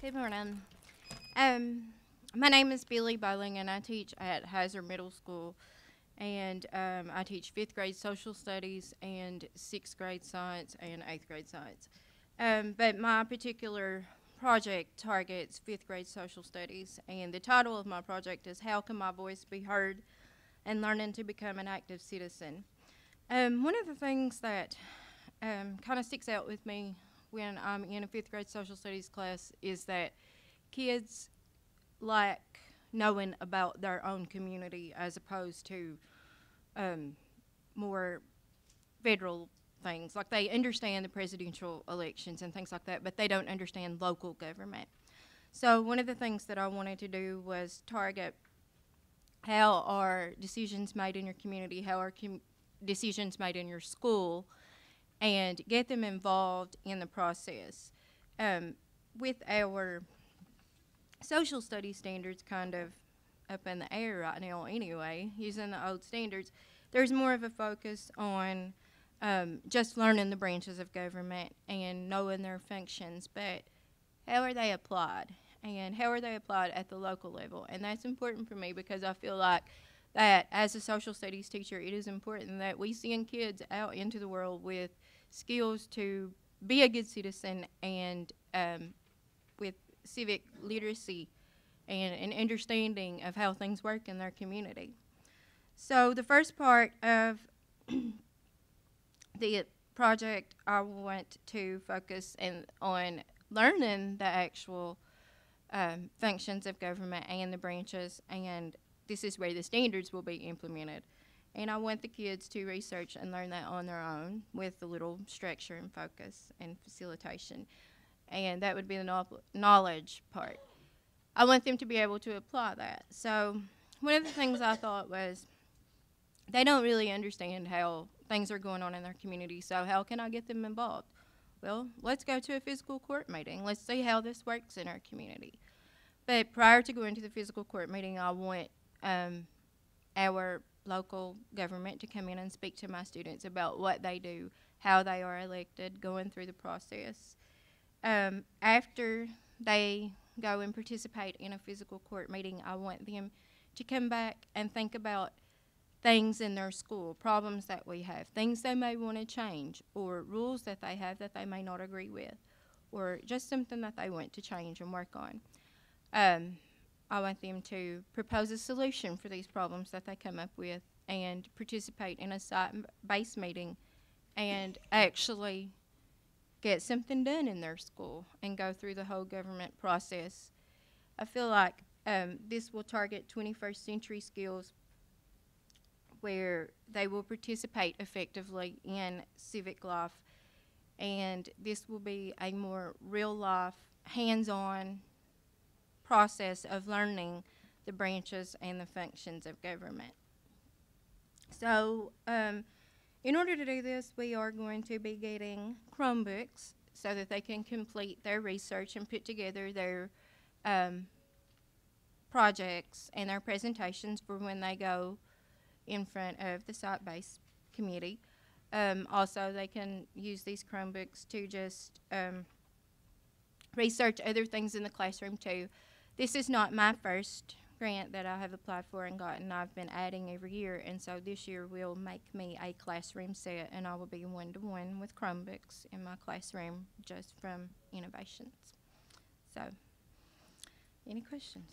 Good morning. Um, my name is Billie Bowling, and I teach at Hazard Middle School. And I teach 5th grade social studies and 6th grade science and 8th grade science. But my particular project targets 5th grade social studies, and the title of my project is How Can My Voice Be Heard and Learning to Become an Active Citizen. One of the things that kind of sticks out with me when I'm in a 5th grade social studies class is that kids like knowing about their own community as opposed to more federal things. Like, they understand the presidential elections and things like that, but they don't understand local government. So one of the things that I wanted to do was target how are decisions made in your community, how are decisions made in your school, and get them involved in the process. With our social studies standards kind of up in the air right now anyway, using the old standards, there's more of a focus on just learning the branches of government and knowing their functions, but how are they applied? And how are they applied at the local level? And that's important for me because I feel like that as a social studies teacher, it is important that we send kids out into the world with skills to be a good citizen and with civic literacy and an understanding of how things work in their community. So the first part of the project, I want to focus on learning the actual functions of government and the branches, and this is where the standards will be implemented. And I want the kids to research and learn that on their own with a little structure and focus and facilitation. And that would be the knowledge part. I want them to be able to apply that. So one of the things I thought was they don't really understand how things are going on in their community, so how can I get them involved? Well, let's go to a physical court meeting. Let's see how this works in our community. But prior to going to the physical court meeting, I want our local government to come in and speak to my students about what they do, how they are elected, going through the process. After they go and participate in a physical court meeting, I want them to come back and think about things in their school, problems that we have, things they may want to change, or rules that they have that they may not agree with, or just something that they want to change and work on. I want them to propose a solution for these problems that they come up with and participate in a site-based meeting and actually get something done in their school and go through the whole government process. I feel like this will target 21st century skills where they will participate effectively in civic life, and this will be a more real-life, hands-on process of learning the branches and the functions of government. So in order to do this, we are going to be getting Chromebooks so that they can complete their research and put together their projects and their presentations for when they go in front of the site-based committee. Also, they can use these Chromebooks to just research other things in the classroom too. This is not my first grant that I have applied for and gotten. I've been adding every year, and so this year will make me a classroom set, and I will be one-to-one with Chromebooks in my classroom just from innovations. So, any questions?